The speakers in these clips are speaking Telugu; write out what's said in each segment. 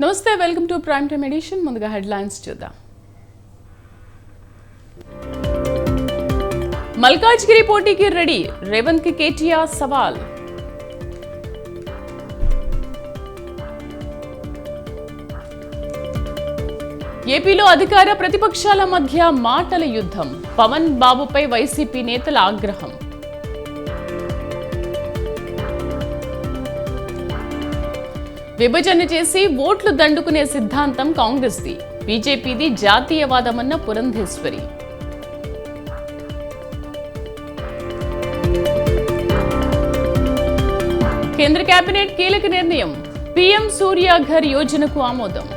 నమస్తే, welcome to prime time edition. ముందుగా హెడ్లైన్స్ చూద్దాం. మల్కాజ్గిరి పోటీకి రెడీ, రేవంత్ కి కేటీఆర్ సవాల్. ఏపీలో అధికార ప్రతిపక్షాల మధ్య మాటల యుద్ధం, పవన్ బాబుపై వైసీపీ నేతల ఆగ్రహం. విభజన చేసి ఓట్లు దండుకునే సిద్ధాంతం కాంగ్రెస్ది, బీజేపీది జాతీయవాదమన్న పురంధేశ్వరి. కేంద్ర కేబినెట్ కీలక నిర్ణయం, పీఎం సూర్యాఘర్ యోజనకు ఆమోదం.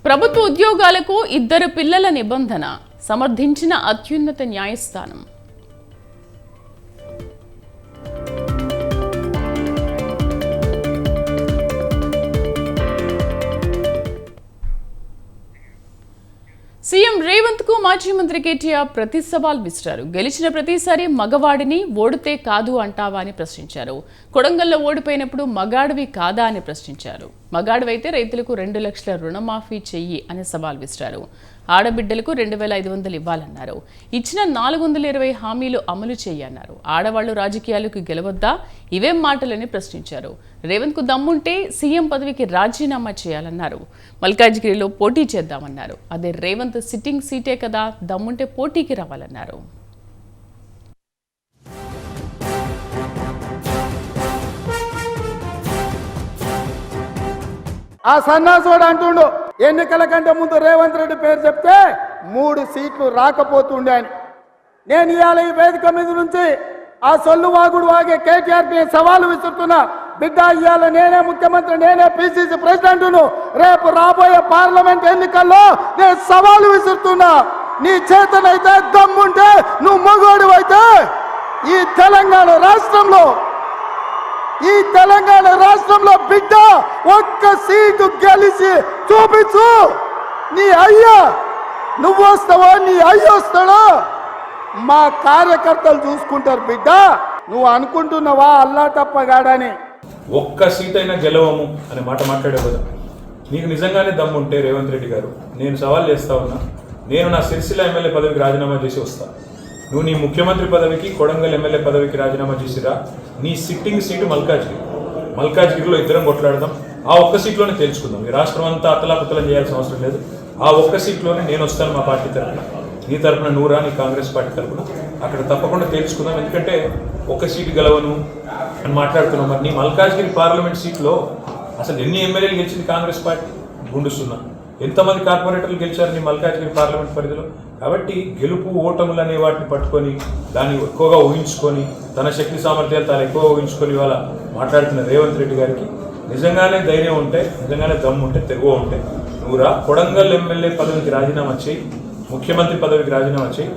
ప్రభుత్వ ఉద్యోగాలకు 2 పిల్లల నిబంధన సమర్థించిన అత్యున్నత న్యాయస్థానం. సీఎం రేవంత్ కు మాజీ మంత్రి కేటీఆర్ ప్రతి సవాల్ విసిరారు. గెలిచిన ప్రతిసారి మగవాడిని ఓడితే కాదు అంటావా అని ప్రశ్నించారు. కొడంగల్లో ఓడిపోయినప్పుడు మగాడివి కాదా అని ప్రశ్నించారు. మగాడివైతే రైతులకు 2 లక్షల రుణమాఫీ చెయ్యి అని సవాల్ విసిరారు. ఆడబిడ్డలకు 2,500 ఇవ్వాలన్నారు. ఇచ్చిన 420 హామీలు అమలు చేయన్నారు. ఆడవాళ్లు రాజకీయాలకు గెలవద్దా, ఇవేం మాటలని ప్రశ్నించారు. రేవంత్ కు దమ్ముంటే సీఎం పదవికి రాజీనామా చేయాలన్నారు. మల్కాజ్గిరిలో పోటీ చేద్దామన్నారు. అదే రేవంత్ సిట్టింగ్ సీటే కదా, దమ్ముంటే పోటీకి రావాలన్నారు. ఆ సన్నాసుడు అంటుండు, ఎన్నికల కంటే ముందు రేవంత్ రెడ్డి పేరు చెప్తే 3 సీట్లు రాకపోతుండే అని. నేను ఇవాళ ఈ వేదిక మీద నుంచి ఆ సొల్లు వాగుడు వాగే కేటీఆర్ సవాలు విసురుతున్నా. బిడ్డ, ఇవాళ నేనే ముఖ్యమంత్రి, నేనే పిసిసి ప్రెసిడెంట్ను. రేపు రాబోయే పార్లమెంట్ ఎన్నికల్లో నేను సవాలు విసురుతున్నా. నీ చేతనైతే దమ్ముంటే, నువ్వు మగోడు అయితే ఈ తెలంగాణ రాష్ట్రంలో బిడ్డ ఒక్క సీటు గెలిచి చూపించు. నీ అయ్యా నువ్వు వస్తావా, నీ అయ్య వస్తాడో మా కార్యకర్తలు చూసుకుంటారు. బిడ్డ, నువ్వు అనుకుంటున్నావా అల్లా తప్పగాడని? ఒక్క సీట్ అయినా గెలవము అనే మాట మాట్లాడే కదా. నీకు నిజంగానే దమ్ముంటే రేవంత్ రెడ్డి గారు, నేను సవాల్ చేస్తా ఉన్నా, నేను నా సిరిసిల్ల ఎమ్మెల్యే పదవికి రాజీనామా చేసి వస్తా. నువ్వు నీ ముఖ్యమంత్రి పదవికి, కొడంగల్ ఎమ్మెల్యే పదవికి రాజీనామా చేసిరా. నీ సిట్టింగ్ సీటు మల్కాజ్గిరిలో ఇద్దరం కొట్లాడదాం. ఆ ఒక్క సీట్లోనే తెలుసుకుందాం. ఈ రాష్ట్రం అంతా అతలాకుతలం చేయాల్సిన అవసరం లేదు. ఆ ఒక్క సీట్లోనే నేను వస్తాను మా పార్టీ తరఫున, నీ తరఫున నువ్వు రా, నీ కాంగ్రెస్ పార్టీ తరఫున. అక్కడ తప్పకుండా తెలుసుకుందాం. ఎందుకంటే ఒక్క సీటు గెలవను అని మాట్లాడుతున్నాం. మరి నీ మల్కాజ్గిరి పార్లమెంట్ సీట్లో అసలు ఎన్ని ఎమ్మెల్యేలు గెలిచింది కాంగ్రెస్ పార్టీ? గుండుస్తున్నా. ఎంతమంది కార్పొరేటర్లు గెలిచారు నీ మల్కాజ్గిరి పార్లమెంట్ పరిధిలో? కాబట్టి గెలుపు ఓటములు అనే వాటిని పట్టుకొని, దాన్ని ఎక్కువగా ఊహించుకొని, తన శక్తి సామర్థ్యాలు తాను ఎక్కువగా ఊహించుకొని ఇవాళ మాట్లాడుతున్న రేవంత్ రెడ్డి గారికి నిజంగానే ధైర్యం ఉంటే, నిజంగానే దమ్ము ఉంటే, తెగువ ఉంటే నువ్వు రా, కొడంగల్ ఎమ్మెల్యే పదవికి రాజీనామా చేయి, ముఖ్యమంత్రి పదవికి రాజీనామా చేయి.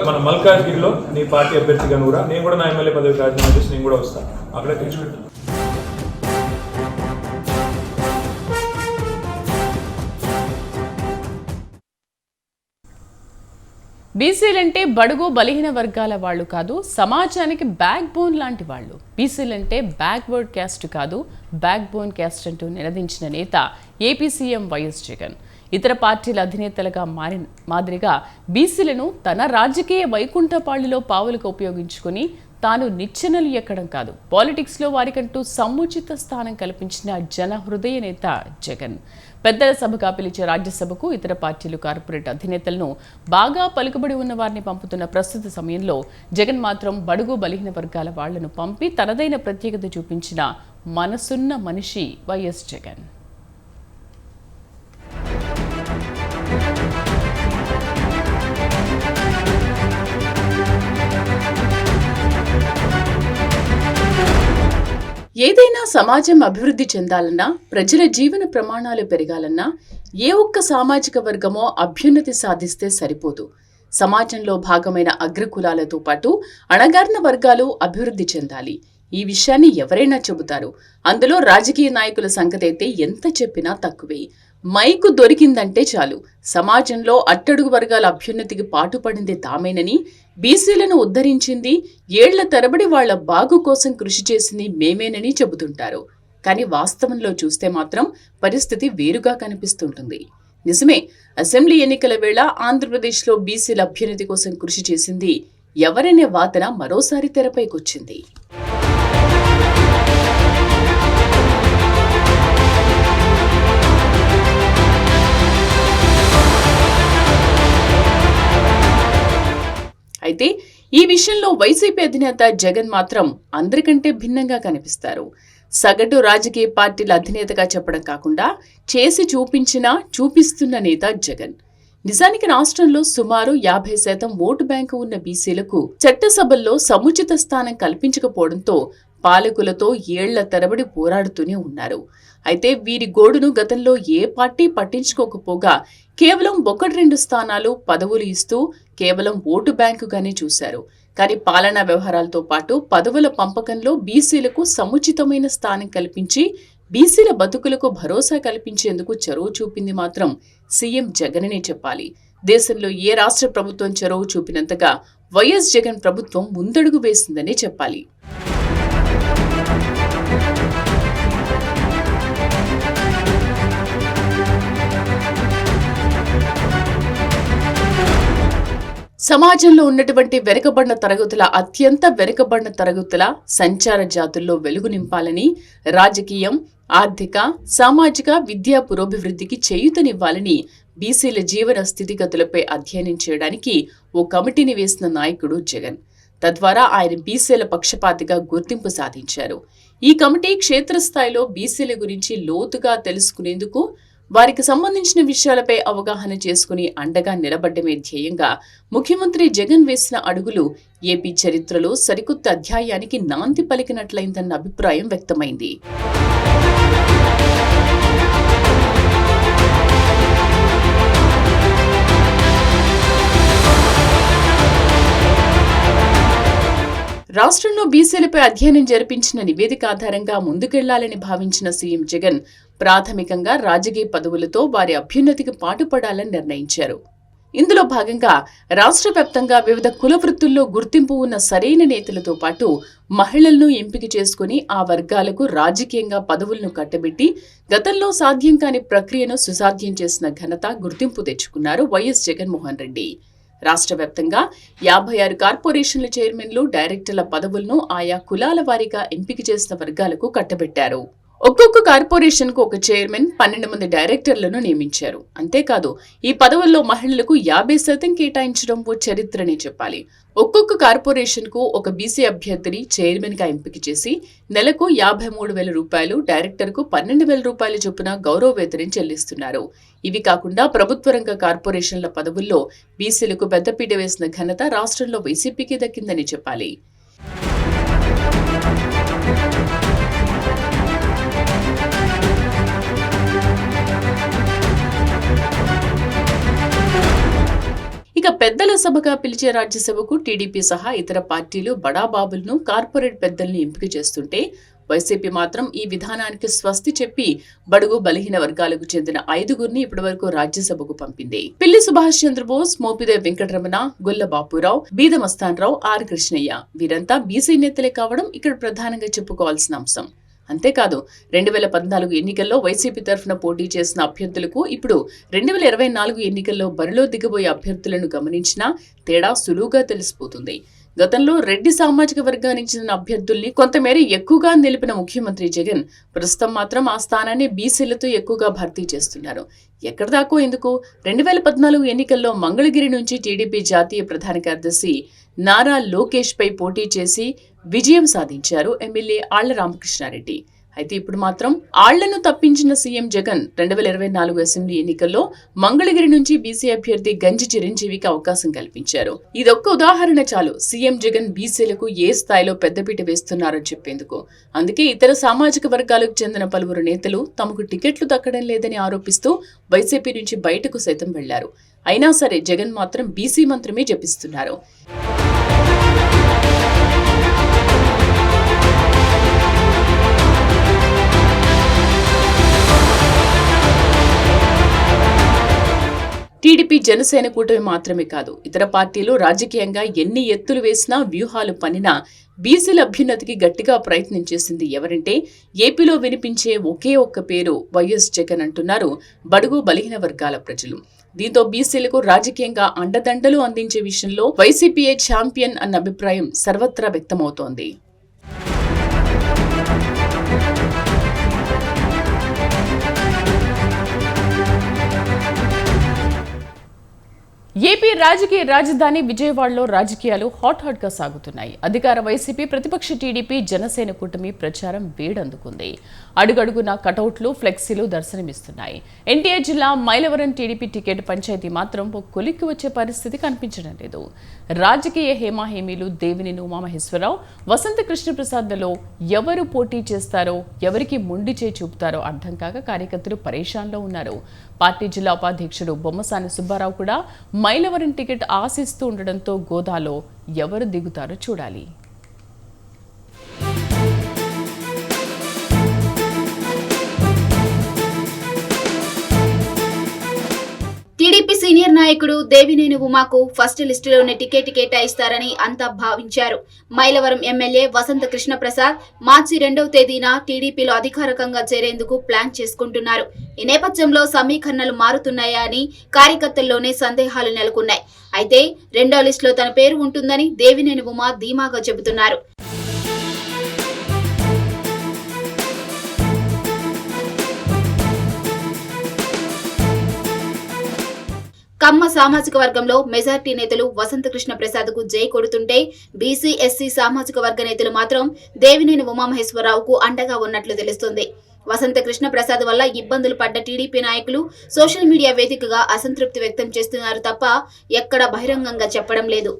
మన మల్కాజ్గిరిలో నీ పార్టీ అభ్యర్థిగా నువ్వు రా, నేను కూడా నా ఎమ్మెల్యే పదవికి రాజీనామా చేసి నేను కూడా వస్తాను. అక్కడే తెచ్చుకుంటాను. బీసీలంటే బడుగు బలహీన వర్గాల వాళ్ళు కాదు, సమాజానికి బ్యాక్ బోన్ లాంటి వాళ్ళు. బీసీలంటే బ్యాక్వర్డ్ క్యాస్ట్ కాదు, బ్యాక్ బోన్ క్యాస్ట్ అంటూ నినదించిన నేత ఏపీ సీఎం వైఎస్ జగన్. ఇతర పార్టీల అధినేతలుగా మాదిరిగా బీసీలను తన రాజకీయ వైకుంఠపాళిలో పావులుగా ఉపయోగించుకుని తాను నిచ్చెనలు ఎక్కడం కాదు, పాలిటిక్స్లో వారికంటూ సముచిత స్థానం కల్పించిన జన హృదయ నేత జగన్. పెద్దల సభగా పిలిచే రాజ్యసభకు ఇతర పార్టీలు, కార్పొరేట్ అధినేతలను బాగా పలుకుబడి ఉన్న వారిని పంపుతున్న ప్రస్తుత సమయంలో జగన్ మాత్రం బడుగు బలహీన వర్గాల వాళ్లను పంపి తనదైన ప్రత్యేకత చూపించిన మనసున్న మనిషి వైఎస్ జగన్. ఏదైనా సమాజం అభివృద్ధి చెందాలన్నా, ప్రజల జీవన ప్రమాణాలు పెరగాలన్నా ఏ ఒక్క సామాజిక వర్గమో అభ్యున్నతి సాధిస్తే సరిపోదు. సమాజంలో భాగమైన అగ్రకులాలతో పాటు అణగారిన వర్గాలు అభివృద్ధి చెందాలి. ఈ విషయాన్ని ఎవరైనా చెబుతారు. అందులో రాజకీయ నాయకుల సంగతైతే ఎంత చెప్పినా తక్కువే. మైకు దొరికిందంటే చాలు సమాజంలో అట్టడుగు వర్గాల అభ్యున్నతికి పాటుపడింది తామేనని, బీసీలను ఉద్ధరించింది, ఏళ్ల తరబడి వాళ్ల బాగు కోసం కృషి చేసింది మేమేనని చెబుతుంటారు. కానీ వాస్తవంలో చూస్తే మాత్రం పరిస్థితి వేరుగా కనిపిస్తుంటుంది. నిజమే, అసెంబ్లీ ఎన్నికల వేళ ఆంధ్రప్రదేశ్లో బీసీల అభ్యున్నతి కోసం కృషి చేసింది ఎవరనే వాదన మరోసారి తెరపైకొచ్చింది. అయితే ఈ విషయంలో వైసీపీ అధినేత జగన్ మాత్రం అందరికంటే భిన్నంగా కనిపిస్తారు. సగటు రాజకీయ పార్టీల అధినేతగా చెప్పడం కాకుండా చేసి చూపిస్తున్న నేత జగన్. నిజానికి రాష్ట్రంలో సుమారు 50% ఓటు బ్యాంకు ఉన్న బీసీలకు చట్టసభల్లో సముచిత స్థానం కల్పించకపోవడంతో పాలకులతో ఏళ్ల తరబడి పోరాడుతూనే ఉన్నారు. అయితే వీరి గోడును గతంలో ఏ పార్టీ పట్టించుకోకపోగా కేవలం 1-2 స్థానాలు, పదవులు ఇస్తూ కేవలం ఓటు బ్యాంకుగానే చూశారు. కానీ పాలనా వ్యవహారాలతో పాటు పదవుల పంపకంలో బీసీలకు సముచితమైన స్థానం కల్పించి బీసీల బతుకులకు భరోసా కల్పించేందుకు చొరవ చూపింది మాత్రం సీఎం జగన్నే చెప్పాలి. దేశంలో ఏ రాష్ట్ర ప్రభుత్వం చొరవ చూపినంతగా వైఎస్ జగన్ ప్రభుత్వం ముందడుగు వేసిందనే చెప్పాలి. సమాజంలో ఉన్నటువంటి వెనుకబడిన తరగతుల, అత్యంత వెనుకబడిన తరగతుల సంచార జాతుల్లో వెలుగు నింపాలని, రాజకీయం, ఆర్థిక, సామాజిక, విద్యా పురోభివృద్ధికి చేయూతనివ్వాలని, బీసీల జీవన స్థితిగతులపై అధ్యయనం చేయడానికి ఓ కమిటీని వేసిన నాయకుడు జగన్. తద్వారా ఆయన బీసీల పక్షపాతిగా గుర్తింపు సాధించారు. ఈ కమిటీ క్షేత్రస్థాయిలో బీసీల గురించి లోతుగా తెలుసుకునేందుకు, వారికి సంబంధించిన విషయాలపై అవగాహన చేసుకుని అండగా నిలబడ్డమే ధ్యేయంగా ముఖ్యమంత్రి జగన్ వేసిన అడుగులు ఏపీ చరిత్రలో సరికొత్త అధ్యాయానికి నాంది పలికినట్లయిందన్న అభిప్రాయం వ్యక్తమైంది. రాష్ట్రంలో బీసీలపై అధ్యయనం జరిపించిన నివేదిక ఆధారంగా ముందుకెళ్లాలని భావించిన సీఎం జగన్ ప్రాథమికంగా రాజకీయ పదవులతో వారి అభ్యున్నతికి పాటుపడాలని నిర్ణయించారు. ఇందులో భాగంగా రాష్ట్ర వ్యాప్తంగా వివిధ కుల వృత్తుల్లో గుర్తింపు ఉన్న సరైన నేతలతో పాటు మహిళలను ఎంపిక చేసుకుని ఆ వర్గాలకు రాజకీయంగా పదవులను కట్టబెట్టి గతంలో సాధ్యం కాని ప్రక్రియను సుసాధ్యం చేసిన ఘనత, గుర్తింపు తెచ్చుకున్నారు వైఎస్ జగన్మోహన్ రెడ్డి. రాష్ట్ర వ్యాప్తంగా 56 కార్పొరేషన్ల చైర్మన్లు, డైరెక్టర్ల పదవులను ఆయా కులాల వారీగా ఎంపిక చేసిన వర్గాలకు కట్టబెట్టారు. ఒక్కొక్క కార్పొరేషన్ కు ఒక చైర్మన్, 12 మంది డైరెక్టర్లను నియమించారు. అంతేకాదు ఈ పదవుల్లో మహిళలకు 50% కేటాయించడం ఓ చరిత్రనే చెప్పాలి. ఒక్కొక్క కార్పొరేషన్ కు ఒక బీసీ అభ్యర్థిని చైర్మన్ గా ఎంపిక చేసి నెలకు 53,000 రూపాయలు, డైరెక్టర్ కు 12,000 రూపాయల చొప్పున గౌరవ వేతనం చెల్లిస్తున్నారు. ఇవి కాకుండా ప్రభుత్వ రంగ కార్పొరేషన్ల పదవుల్లో బీసీలకు పెద్దపీట వేసిన ఘనత రాష్ట్రంలో వైసీపీకి దక్కిందని చెప్పాలి. ఇక పెద్దల సభగా పిలిచే రాజ్యసభకు టీడీపీ సహా ఇతర పార్టీలు బడాబాబులను, కార్పొరేట్ పెద్దల్ని ఎంపిక చేస్తుంటే వైసీపీ మాత్రం ఈ విధానానికి స్వస్తి చెప్పి బడుగు బలహీన వర్గాలకు చెందిన 5గురిని ఇప్పటివరకు రాజ్యసభకు పంపింది. పిల్లి సుభాష్ చంద్రబోస్, మోపిదేవి వెంకటరమణ, గొల్ల బాపురావు, బీదమస్తానరావు, ఆర్ కృష్ణయ్య వీరంతా బీసీ నేతలే కావడం ఇక్కడ ప్రధానంగా చెప్పుకోవాల్సిన అంశం. అంతేకాదు 2014 ఎన్నికల్లో వైసీపీ తరఫున పోటీ చేసిన అభ్యర్థులకు ఇప్పుడు 2024 ఎన్నికల్లో బరిలో దిగబోయే అభ్యర్థులను గమనించినా తేడా సులువుగా తెలిసిపోతుంది. గతంలో రెడ్డి సామాజిక వర్గానికి చెందిన అభ్యర్థుల్ని కొంతమేర ఎక్కువగా నిలిపిన ముఖ్యమంత్రి జగన్ ప్రస్తుతం మాత్రం ఆ స్థానాన్ని బీసీలతో ఎక్కువగా భర్తీ చేస్తున్నారు. ఎక్కడిదాకో ఎందుకు, 2014 ఎన్నికల్లో మంగళగిరి నుంచి టీడీపీ జాతీయ ప్రధాన కార్యదర్శి నారా లోకేష్ పై పోటీ చేసి విజయం సాధించారు ఎమ్మెల్యే ఆళ్ల రామకృష్ణారెడ్డి. అయితే ఇప్పుడు మాత్రం ఆళ్లను తప్పించిన సీఎం జగన్ 2024 అసెంబ్లీ ఎన్నికల్లో మంగళగిరి నుంచి బీసీ అభ్యర్థి గంజి చిరంజీవికి అవకాశం కల్పించారు. ఇదొక్క ఉదాహరణ చాలు సీఎం జగన్ బీసీలకు ఏ స్థాయిలో పెద్దపీట వేస్తున్నారని చెప్పేందుకు. అందుకే ఇతర సామాజిక వర్గాలకు చెందిన పలువురు నేతలు తమకు టికెట్లు దక్కడం లేదని ఆరోపిస్తూ వైసీపీ నుంచి బయటకు సైతం వెళ్లారు. అయినా సరే జగన్ మాత్రం బీసీ మంత్రమే జపిస్తున్నారు. జనసేన కూటమి మాత్రమే కాదు, ఇతర పార్టీలు రాజకీయంగా ఎన్ని ఎత్తులు వేసినా, వ్యూహాలు పన్నినా బీసీల అభ్యున్నతికి గట్టిగా ప్రయత్నం చేసింది ఎవరంటే ఏపీలో వినిపించే ఒకే ఒక్క పేరు వైఎస్ జగన్ అంటున్నారు బడుగు బలహీన వర్గాల ప్రజలు. దీంతో బీసీలకు రాజకీయంగా అండదండలు అందించే విషయంలో వైసీపీయే ఛాంపియన్ అన్న అభిప్రాయం సర్వత్రా వ్యక్తమవుతోంది. ఏపీ రాజకీయ రాజధాని విజయవాడలో రాజకీయాలు హాట్ గా సాగుతున్నాయి. అధికార వైసీపీ, ప్రతిపక్ష టీడీపీ, జనసేన కూటమి ప్రచారం వేడందుకుంది. అడుగడుగున కటౌట్లు, ఫ్లెక్సీలు దర్శనమిస్తున్నాయి. ఎన్టీఆర్ జిల్లా మైలవరం టీడీపీ టికెట్ పంచాయతీ మాత్రం కొలిక్కి వచ్చే పరిస్థితి కనిపించడం లేదు. రాజకీయ హేమాహేమీలు దేవినేని ఉమామహేశ్వరరావు, వసంత కృష్ణప్రసాద్లలో ఎవరు పోటీ చేస్తారో, ఎవరికి మొండి చేయి చూపుతారో అర్థం కాక కార్యకర్తలు పరేషాన్లో ఉన్నారు. పార్టీ జిల్లా ఉపాధ్యక్షుడు బొమ్మసాని సుబ్బారావు కూడా మైలవరం టికెట్ ఆశిస్తూ ఉండడంతో గోదాలో ఎవరు దిగుతారో చూడాలి. టీడీపీ సీనియర్ నాయకుడు దేవినేని ఉమాకు ఫస్ట్ లిస్టులోనే టికెట్ కేటాయిస్తారని అంతా భావించారు. మైలవరం ఎమ్మెల్యే వసంత కృష్ణప్రసాద్ మార్చి 2వ తేదీన టీడీపీలో అధికారికంగా చేరేందుకు ప్లాన్ చేసుకుంటున్నారు. ఈ నేపథ్యంలో సమీకరణలు మారుతున్నాయా అని కార్యకర్తల్లోనే సందేహాలు నెలకొన్నాయి. అయితే 2వ లిస్టులో తన పేరు ఉంటుందని దేవినేని ఉమా ధీమాగా చెబుతున్నారు. కమ్మ సామాజిక వర్గంలో మెజార్టీ నేతలు వసంత కృష్ణ ప్రసాద్ కు జై కొడుతుంటే బీసీ, ఎస్సీ సామాజిక వర్గ నేతలు మాత్రం దేవినేని ఉమామహేశ్వరరావుకు అండగా ఉన్నట్లు తెలుస్తుంది. వసంత కృష్ణ ప్రసాద్ వల్ల ఇబ్బందులు పడ్డ టీడీపీ నాయకులు సోషల్ మీడియా వేదికగా అసంతృప్తి వ్యక్తం చేస్తున్నారు తప్ప ఎక్కడా బహిరంగంగా చెప్పడం లేదు.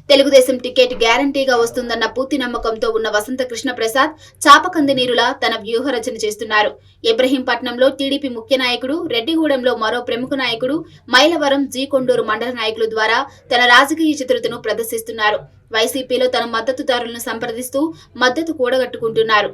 తెలుగుదేశం టికెట్ గ్యారంటీగా వస్తుందన్న పూర్తి నమ్మకంతో ఉన్న వసంత కృష్ణ ప్రసాద్ చాపకంది నీరులా తన వ్యూహరచన చేస్తున్నారు. ఇబ్రహీంపట్నంలో టీడీపీ ముఖ్య నాయకుడు, రెడ్డిగూడెంలో మరో ప్రముఖ నాయకుడు, మైలవరం, కొండూరు మండల నాయకుల ద్వారా తన రాజకీయ చిత్రతను ప్రదర్శిస్తున్నారు. వైసీపీలో తన మద్దతుదారులను సంప్రదిస్తూ మద్దతు కూడగట్టుకుంటున్నారు.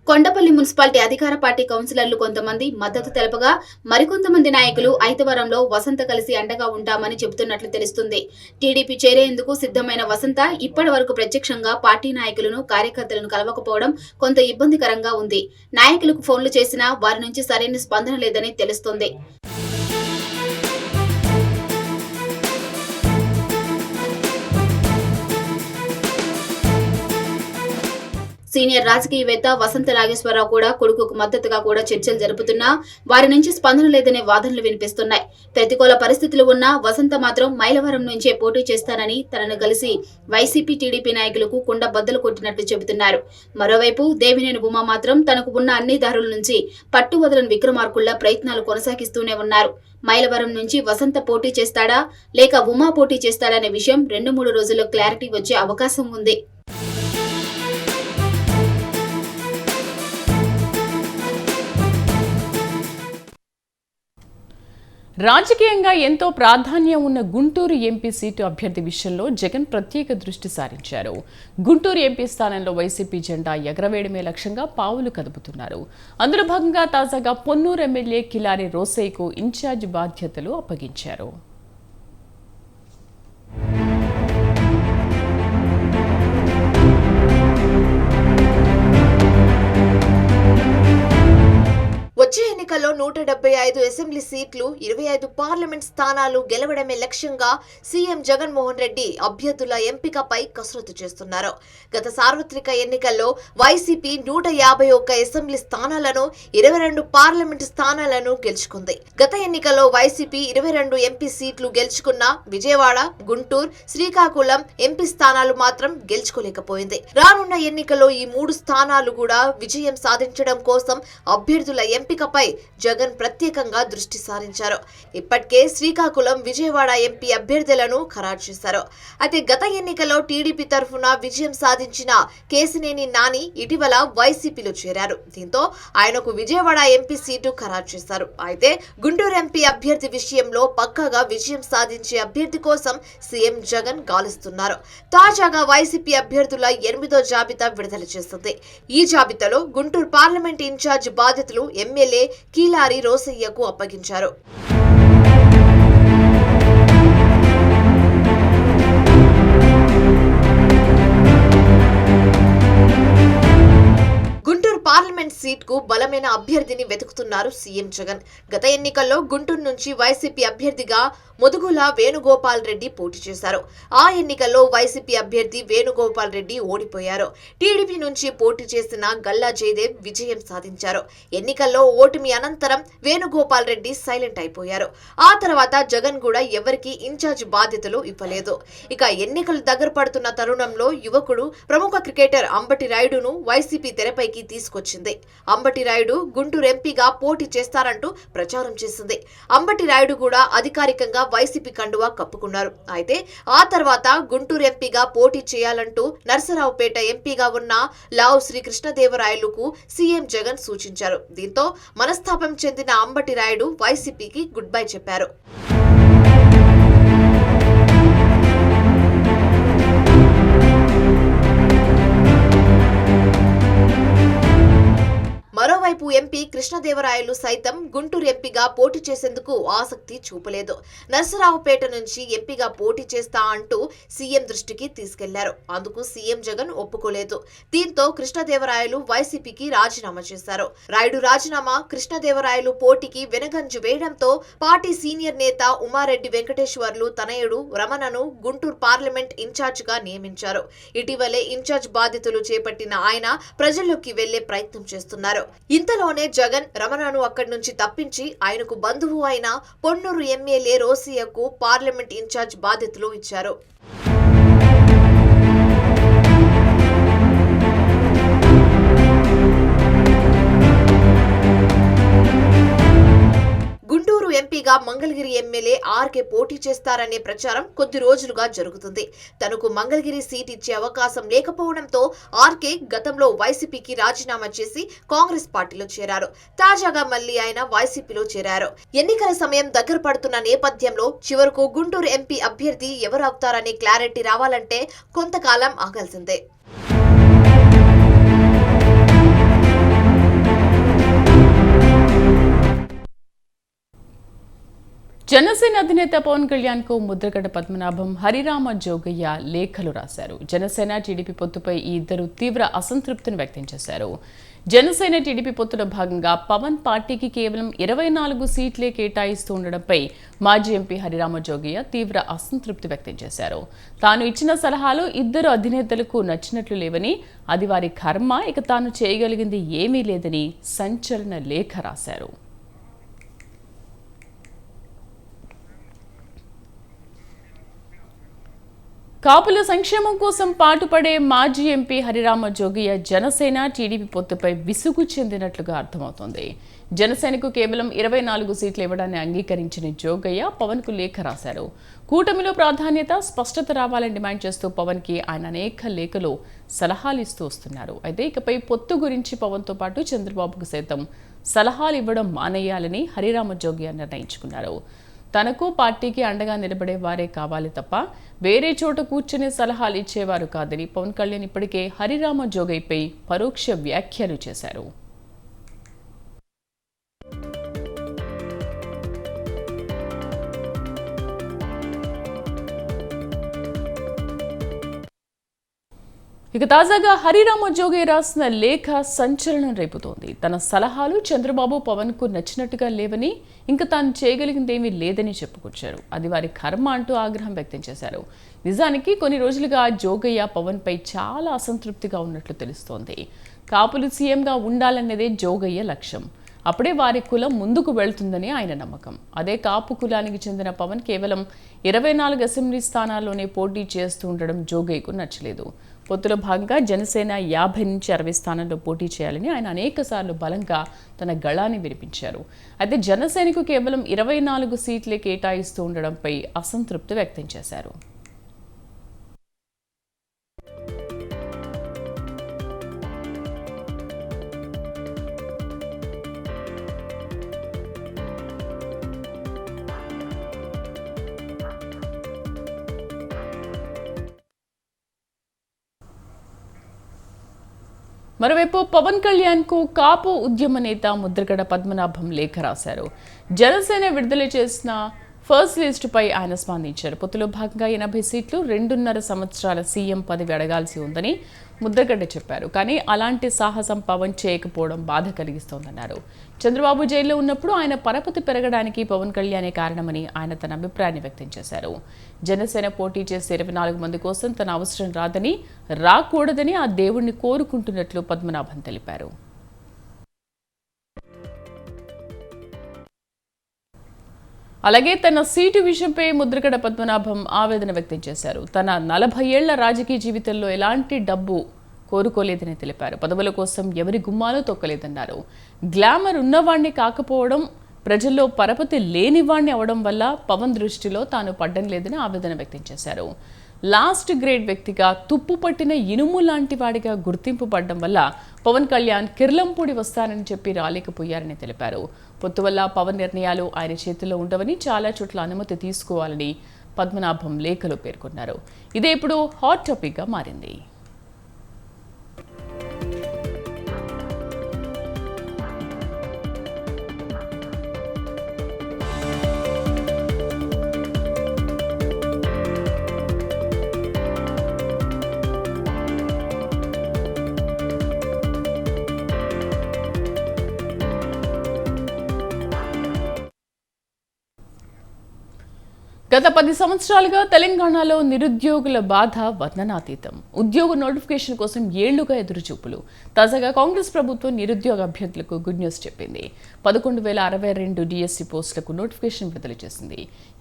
కొండపల్లి మున్సిపాలిటీ అధికార పార్టీ కౌన్సిలర్లు కొంతమంది మద్దతు తెలపగా, మరికొంతమంది నాయకులు ఐతవరంలో వసంత కలిసి అండగా ఉంటామని చెబుతున్నట్లు తెలుస్తుంది. టీడీపీ చేరేందుకు సిద్ధమైన వసంత ఇప్పటి వరకు ప్రత్యక్షంగా పార్టీ నాయకులను, కార్యకర్తలను కలవకపోవడం కొంత ఇబ్బందికరంగా ఉంది. నాయకులకు ఫోన్లు చేసినా వారి నుంచి సరైన స్పందన లేదని తెలుస్తోంది. సీనియర్ రాజకీయవేత్త వసంత నాగేశ్వరరావు కూడా కొడుకుకు మద్దతుగా కూడా చర్చలు జరుపుతున్నా వారి నుంచి స్పందన లేదనే వాదనలు వినిపిస్తున్నాయి. ప్రతికూల పరిస్థితులు ఉన్నా వసంత మాత్రం మైలవరం నుంచే పోటీ చేస్తానని తనను కలిసి వైసీపీ, టీడీపీ నాయకులకు కుండ బద్దలు కొట్టినట్లు చెబుతున్నారు. మరోవైపు దేవినేని ఉమా మాత్రం తనకు ఉన్న అన్ని దారుల నుంచి పట్టువదలని విక్రమార్కుల్లా ప్రయత్నాలు కొనసాగిస్తూనే ఉన్నారు. మైలవరం నుంచి వసంత పోటీ చేస్తాడా లేక ఉమా పోటీ చేస్తాడా అనే విషయం 2-3 రోజుల్లో క్లారిటీ వచ్చే అవకాశం ఉంది. రాజకీయంగా ఎంతో ప్రాధాన్యం ఉన్న గుంటూరు ఎంపీ సీటు అభ్యర్థి విషయంలో జగన్ ప్రత్యేక దృష్టి సారించారు. గుంటూరు ఎంపీ స్థానంలో వైసీపీ జెండా ఎగరవేయడమే లక్ష్యంగా పావులు కదుపుతున్నారు. అందులో భాగంగా తాజాగా పొన్నూరు ఎమ్మెల్యే కిలారి రోసయ్యకు ఇన్ఛార్జ్ బాధ్యతలు అప్పగించారు. వచ్చే ఎన్నికల్లో 175 అసెంబ్లీ సీట్లు, 25 పార్లమెంట్ స్థానాలు గెలవడమే లక్ష్యంగా సీఎం జగన్మోహన్ రెడ్డి అభ్యర్థుల ఎంపికపై కసరత్తు చేస్తున్నారు. గత సార్వత్రిక ఎన్నికల్లో వైసీపీ 151 అసెంబ్లీ స్థానాలను, 22 పార్లమెంట్ స్థానాలను గెలుచుకుంది. గత ఎన్నికల్లో వైసీపీ 22 ఎంపీ సీట్లు గెలుచుకున్న విజయవాడ, గుంటూరు, శ్రీకాకుళం ఎంపీ స్థానాలు మాత్రం గెలుచుకోలేకపోయింది. రానున్న ఎన్నికల్లో ఈ 3 స్థానాలు కూడా విజయం సాధించడం కోసం అభ్యర్థుల ఎంపికపై జగన్ ప్రత్యేకంగా దృష్టి సారించారు. ఇప్పటికే శ్రీకాకుళం, విజయవాడ ఎంపీ అభ్యర్థులను ఖరారు చేశారు. అయితే గత ఎన్నికల్లో టీడీపీ తరఫున విజయం సాధించిన కేశినేని నాని ఇటీవల వైసీపీలో చేరారు. దీంతో ఆయనకు విజయవాడ ఎంపీ సీటు ఖరారు చేశారు. అయితే గుంటూరు ఎంపీ అభ్యర్థి విషయంలో పక్కాగా విజయం సాధించే అభ్యర్థి కోసం సీఎం జగన్ గాలిస్తున్నారు. తాజాగా వైసీపీ అభ్యర్థుల 8వ జాబితా విడుదల చేస్తుంది. ఈ జాబితాలో గుంటూరు పార్లమెంట్ ఇన్ఛార్జ్ బాధ్యతలు ఎమ్మెల్యే కీలారి రోసయ్యకు అప్పగించారు. పార్లమెంట్ సీట్ కు బలమైన అభ్యర్థిని వెతుకుతున్నారు సీఎం జగన్. గత ఎన్నికల్లో గుంటూరు నుంచి వైసీపీ అభ్యర్థిగా ముదుగుల వేణుగోపాల్ రెడ్డి పోటీ చేశారు. ఆ ఎన్నికల్లో వైసీపీ అభ్యర్థి వేణుగోపాల్ రెడ్డి ఓడిపోయారు. టీడీపీ నుంచి పోటీ చేసిన గల్లా జయదేవ్ విజయం సాధించారు. ఎన్నికల్లో ఓటమి అనంతరం వేణుగోపాల్ రెడ్డి సైలెంట్ అయిపోయారు. ఆ తర్వాత జగన్ కూడా ఎవరికి ఇన్ఛార్జ్ బాధ్యతలు ఇవ్వలేదు. ఇక ఎన్నికలు దగ్గర పడుతున్న తరుణంలో యువకుడు ప్రముఖ క్రికెటర్ అంబటి రాయుడును వైసీపీ తెరపైకి తీసుకొచ్చింది. అంబటి రాయుడు గుంటూరు ఎంపీగా పోటీ చేస్తారంటూ ప్రచారం చేసింది. అంబటి రాయుడు కూడా అధికారికంగా వైసీపీ కండువా కప్పుకున్నారు. అయితే ఆ తర్వాత గుంటూరు ఎంపీగా పోటీ చేయాలంటూ నర్సరావుపేట ఎంపీగా ఉన్న లావు శ్రీకృష్ణదేవరాయలుకు సీఎం జగన్ సూచించారు. దీంతో మనస్తాపం చెందిన అంబటి రాయుడు వైసీపీకి గుడ్ బై చెప్పారు. మరోవైపు ఎంపీ కృష్ణదేవరాయలు సైతం గుంటూరు ఎంపీగా పోటీ చేసేందుకు ఆసక్తి చూపలేదు. నర్సరావుపేట నుంచి ఎంపీగా పోటీ చేస్తా అంటూ సీఎం దృష్టికి తీసుకెళ్లారు. అందుకు సీఎం జగన్ ఒప్పుకోలేదు. దీంతో కృష్ణదేవరాయలు వైసీపీకి రాజీనామా చేశారు. రాయుడు రాజీనామా, కృష్ణదేవరాయలు పోటీకి వెనగంజు వేయడంతో పార్టీ సీనియర్ నేత ఉమారెడ్డి వెంకటేశ్వర్లు తనయుడు రమణను గుంటూరు పార్లమెంట్ ఇన్ఛార్జ్ గా నియమించారు. ఇటీవలే ఇన్ఛార్జ్ బాధ్యతలు చేపట్టిన ఆయన ప్రజల్లోకి వెళ్లే ప్రయత్నం చేస్తున్నారు. ఇంతలోనే జగన్ రమణను అక్కడి నుంచి తప్పించి ఆయనకు బంధువు అయిన పొన్నూరు ఎమ్మెల్యే రోసయ్యకు పార్లమెంట్ ఇన్ఛార్జ్ బాధ్యతలు ఇచ్చారు. గుంటూరు ఎంపీగా మంగళగిరి ఎమ్మెల్యే ఆర్కే పోటీ చేస్తారనే ప్రచారం కొద్ది రోజులుగా జరుగుతుంది. తనకు మంగళగిరి సీట్ ఇచ్చే అవకాశం లేకపోవడంతో ఆర్కే గతంలో వైసీపీకి రాజీనామా చేసి కాంగ్రెస్ పార్టీలో చేరారు. తాజాగా మళ్లీ ఆయన వైసీపీలో చేరారు. ఎన్నికల సమయం దగ్గర పడుతున్న నేపథ్యంలో చివరకు గుంటూరు ఎంపీ అభ్యర్థి ఎవరు అవుతారనే క్లారిటీ రావాలంటే కొంతకాలం ఆగాల్సిందే. జనసేన అధినేత పవన్ కళ్యాణ్ కు ముద్రగడ పద్మనాభం, హరిరామ జోగయ్య లేఖలు రాశారు. జనసేన టీడీపీ పొత్తుపై ఈ ఇద్దరు తీవ్ర అసంతృప్తిని వ్యక్తం చేశారు. జనసేన టీడీపీ పొత్తులో భాగంగా పవన్ పార్టీకి కేవలం 24 సీట్లే కేటాయిస్తూ ఉండడంపై మాజీ ఎంపీ హరిరామ జోగయ్య తీవ్ర అసంతృప్తి వ్యక్తం చేశారు. తాను ఇచ్చిన సలహాలు ఇద్దరు అధినేతలకు నచ్చినట్లు లేవని, అది వారి కర్మ, ఇక తాను చేయగలిగింది ఏమీ లేదని సంచలన లేఖ రాశారు. కాపుల సంక్షేమం కోసం పాటుపడే మాజీ ఎంపీ హరిరామ జోగయ్య జనసేన టీడీపీ పొత్తుపై విసుగు చెందినట్లుగా అర్థమవుతోంది. జనసేనకు కేవలం 24 సీట్లు ఇవ్వడాన్ని అంగీకరించిన జోగయ్య పవన్ కు లేఖ రాశారు. కూటమిలో ప్రాధాన్యత, స్పష్టత రావాలని డిమాండ్ చేస్తూ పవన్ కి ఆయన అనేక లేఖలు, సలహాలు ఇస్తూ వస్తున్నారు. అయితే ఇకపై పొత్తు గురించి పవన్ తో పాటు చంద్రబాబుకు సైతం సలహాలు ఇవ్వడం మానేయాలని హరిరామ జోగయ్య నిర్ణయించుకున్నారు. తనకు పార్టీకి అండగా నిలబడే వారే కావాలి తప్ప వేరే చోట కూర్చునే సలహాలు ఇచ్చేవారు కాదని పవన్ కళ్యాణ్ ఇప్పటికే హరిరామ జోగయ్యపై పరోక్ష వ్యాఖ్యలు చేశారు. ఇక తాజాగా హరిరామ జోగయ్య రాసిన లేఖ సంచలనం రేపుతోంది. తన సలహాలు చంద్రబాబు పవన్ కు నచ్చినట్టుగా లేవని, ఇంకా తాను చేయగలిగిందేమీ లేదని చెప్పుకొచ్చారు. అది వారి కర్మ అంటూ ఆగ్రహం వ్యక్తం చేశారు. నిజానికి కొన్ని రోజులుగా జోగయ్య పవన్ పై చాలా అసంతృప్తిగా ఉన్నట్లు తెలుస్తోంది. కాపులు సీఎంగా ఉండాలన్నదే జోగయ్య లక్ష్యం. అప్పుడే వారి కులం ముందుకు వెళ్తుందని ఆయన నమ్మకం. అదే కాపు కులానికి చెందిన పవన్ కేవలం 24 అసెంబ్లీ స్థానాల్లోనే పోటీ చేస్తూ ఉండడం జోగయ్యకు నచ్చలేదు. పొత్తులో భాగంగా జనసేన 50 నుంచి 60 స్థానాల్లో పోటీ చేయాలని ఆయన అనేకసార్లు బలంగా తన గళాన్ని వినిపించారు. అయితే జనసేనకు కేవలం 24 సీట్లే కేటాయిస్తూ ఉండడంపై అసంతృప్తి వ్యక్తం చేశారు. మరోవైపు పవన్ కళ్యాణ్ కు కాపు ఉద్యమ నేత ముద్రగడ పద్మనాభం లేఖ రాశారు. జనసేన విడుదల చేసిన ఫస్ట్ లిస్ట్ పై ఆయన స్పందించారు. పొత్తులో భాగంగా 80 సీట్లు 2.5 సంవత్సరాల సీఎం పదవి అడగాల్సి ఉందని ముద్రగడ్డ చెప్పారు. కానీ అలాంటి సాహసం పవన్ చేయకపోవడం బాధ కలిగిస్తోందన్నారు. చంద్రబాబు జైల్లో ఉన్నప్పుడు ఆయన పరపతి పెరగడానికి పవన్ కళ్యాణే కారణమని ఆయన తన అభిప్రాయాన్ని వ్యక్తం చేశారు. జనసేన పోటీ చేసే 24 మంది కోసం తన అవసరం రాదని, రాకూడదని ఆ దేవుణ్ణి కోరుకుంటున్నట్లు పద్మనాభం తెలిపారు. అలాగే తన సీటు విషయంపై ముద్రగడ పద్మనాభం ఆవేదన వ్యక్తం చేశారు. తన 40 ఏళ్ల రాజకీయ జీవితంలో ఎలాంటి డబ్బు కోరుకోలేదని తెలిపారు. పదవుల కోసం ఎవరి గుమ్మాలో తొక్కలేదన్నారు. గ్లామర్ ఉన్నవాణ్ణి కాకపోవడం, ప్రజల్లో పరపతి లేనివాణ్ణి అవడం వల్ల పవన్ దృష్టిలో తాను పడ్డం లేదని ఆవేదన వ్యక్తం చేశారు. లాస్ట్ గ్రేడ్ వ్యక్తిగా, తుప్పు పట్టిన ఇనుము లాంటి వాడిగా గుర్తింపు పడడం వల్ల పవన్ కళ్యాణ్ కిర్లంపూడి వస్తానని చెప్పి రాలేకపోయారని తెలిపారు. పొత్తు వల్ల పవన్ నిర్ణయాలు ఆయన చేతిలో ఉండవని, చాలా చోట్ల అనుమతి తీసుకోవాలని పద్మనాభం లేఖలో పేర్కొన్నారు. ఇదే ఇప్పుడు హాట్ టాపిక్గా మారింది. గత 10 సంవత్సరాలుగా తెలంగాణలో నిరుద్యోగుల బాధ వర్ణనాతీతం. ఉద్యోగ నోటిఫికేషన్ కోసం ఏళ్లుగా ఎదురుచూపులు. తాజాగా కాంగ్రెస్ ప్రభుత్వం నిరుద్యోగ అభ్యర్థులకు గుడ్ న్యూస్ చెప్పింది. 11,062 డిఎస్సి పోస్టులకు నోటిఫికేషన్ విడుదల చేసింది.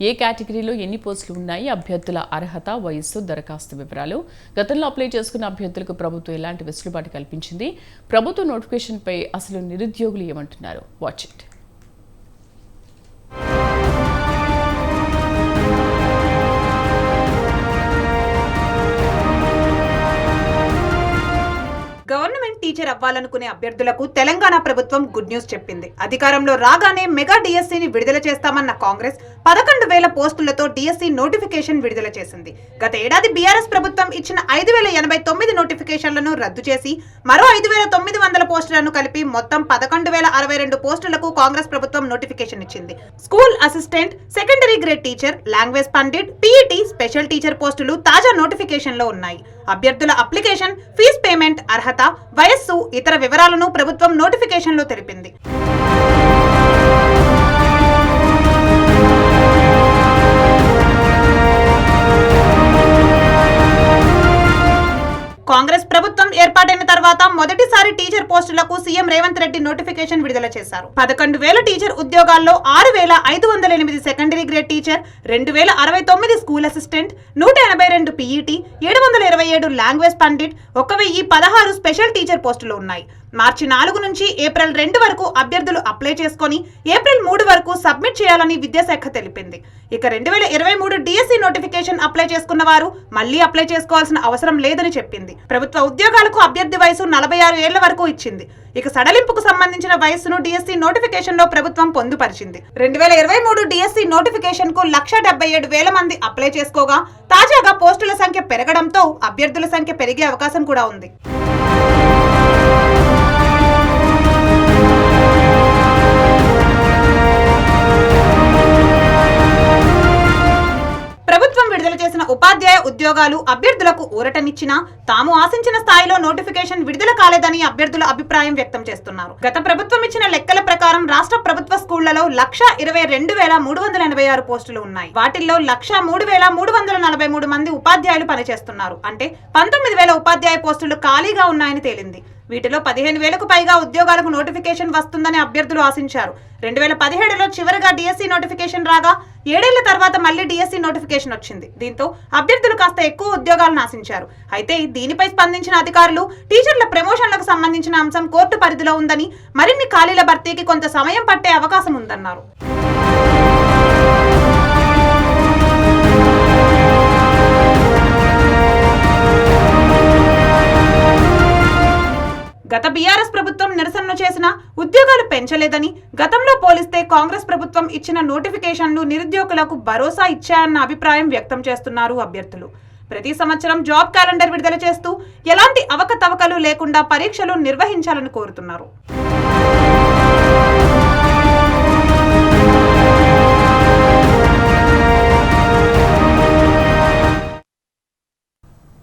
ఏ కేటగిరీలో ఎన్ని పోస్టులు ఉన్నాయి, అభ్యర్థుల అర్హత, వయస్సు, దరఖాస్తు వివరాలు, గతంలో అప్లై చేసుకున్న అభ్యర్థులకు ప్రభుత్వం ఎలాంటి వెసులుబాటు కల్పించింది, ప్రభుత్వ నోటిఫికేషన్పై అసలు నిరుద్యోగులు ఏమంటున్నారు, వాచ్ ఇట్. గవర్నమెంట్ టీచర్ అవ్వాలనుకునే అభ్యర్థులకు తెలంగాణ ప్రభుత్వం గుడ్ న్యూస్ చెప్పింది. అధికారంలో రాగానే మెగా డిఎస్సిని విడుదల చేస్తామన్న కాంగ్రెస్ 11,000 పోస్టులతో డిఎస్సి నోటిఫికేషన్ విడుదల చేసింది. గత ఏడాది బీఆర్ఎస్ ప్రభుత్వం ఇచ్చిన 5,089 నోటిఫికేషన్లను రద్దు చేసి మరో 5,900 పోస్టులను కలిపి మొత్తం 11,062 పోస్టులకు కాంగ్రెస్ ప్రభుత్వం నోటిఫికేషన్ ఇచ్చింది. School assistant, secondary grade teacher, language Pandit, PET, special teacher పోస్టులు తాజా నోటిఫికేషన్ లో ఉన్నాయి. అభ్యర్థుల అప్లికేషన్, ఫీజు పేమెంట్, అర్హత, వయస్సు, ఇతర వివరాలను ప్రభుత్వం నోటిఫికేషన్ లో తెలిపింది. కాంగ్రెస్ ప్రభుత్వం ఏర్పాటైన తర్వాత మొదటిసారి టీచర్ పోస్టులకు సీఎం రేవంత్ రెడ్డి నోటిఫికేషన్ విడుదల చేశారు. 11,000 టీచర్ ఉద్యోగాల్లో 6,508 secondary grade teacher, 2,069 school assistant, 182 PET, 727 language Pandit, 1,016 special teacher పోస్టులు ఉన్నాయి. మార్చి 4 నుంచి ఏప్రిల్ 2 వరకు అభ్యర్థులు అప్లై చేసుకుని ఏప్రిల్ 3 వరకు సబ్మిట్ చేయాలని విద్యాశాఖ తెలిపింది. ఇక 2023 డిఎస్సి నోటిఫికేషన్ అప్లై చేసుకున్న వారు మళ్లీ అప్లై చేసుకోవాల్సిన అవసరం లేదని చెప్పింది. ప్రభుత్వ ఉద్యోగాలకు అభ్యర్థి వయసు 46 ఏళ్ల వరకు ఇచ్చింది. ఇక సడలింపుకు సంబంధించిన వయస్సును డిఎస్సి నోటిఫికేషన్ లో ప్రభుత్వం పొందుపరిచింది. 2023 డిఎస్సి నోటిఫికేషన్ కు 1,77,000 మంది అప్లై చేసుకోగా తాజాగా పోస్టుల సంఖ్య పెరగడంతో అభ్యర్థుల సంఖ్య పెరిగే అవకాశం కూడా ఉంది. ప్రభుత్వం విడుదల చేసిన ఉపాధ్యాయ ఉద్యోగాలు అభ్యర్థులకు ఊరటనిచ్చినా తాము ఆశించిన స్థాయిలో నోటిఫికేషన్ విడుదల కాలేదని అభ్యర్థుల అభిప్రాయం వ్యక్తం చేస్తున్నారు. గత ప్రభుత్వం ఇచ్చిన లెక్కల ప్రకారం రాష్ట్ర ప్రభుత్వ స్కూళ్లలో 1,22,386 పోస్టులు ఉన్నాయి. వాటిల్లో 1,03,343 మంది ఉపాధ్యాయులు పనిచేస్తున్నారు. అంటే 19,000 ఉపాధ్యాయ పోస్టులు ఖాళీగా ఉన్నాయని తేలింది. వీటిలో 15,000కు పైగా ఉద్యోగాలకు నోటిఫికేషన్ వస్తుందని అభ్యర్థులు ఆశించారు. 2017లో చివరిగా డిఎస్సి నోటిఫికేషన్ రాగా 7 ఏళ్ల తర్వాత మళ్లీ డిఎస్సి నోటిఫికేషన్ వచ్చింది. దీంతో అభ్యర్థులు కాస్త ఎక్కువ ఉద్యోగాలను ఆశించారు. అయితే దీనిపై స్పందించిన అధికారులు టీచర్ల ప్రమోషన్లకు సంబంధించిన అంశం కోర్టు పరిధిలో ఉందని, మరిన్ని ఖాళీల భర్తీకి కొంత సమయం పట్టే అవకాశం ఉందన్నారు. గత బీఆర్ఎస్ ప్రభుత్వం నిరసనలు చేసిన ఉద్యోగాలు పెంచలేదని, గతంలో పోలిస్తే కాంగ్రెస్ ప్రభుత్వం ఇచ్చిన నోటిఫికేషన్లు నిరుద్యోగులకు భరోసా ఇచ్చాయన్న అభిప్రాయం వ్యక్తం చేస్తున్నారు అభ్యర్థులు. ప్రతి సంవత్సరం జాబ్ క్యాలెండర్ విడుదల చేస్తూ ఎలాంటి అవకతవకలు లేకుండా పరీక్షలు నిర్వహించాలని కోరుతున్నారు.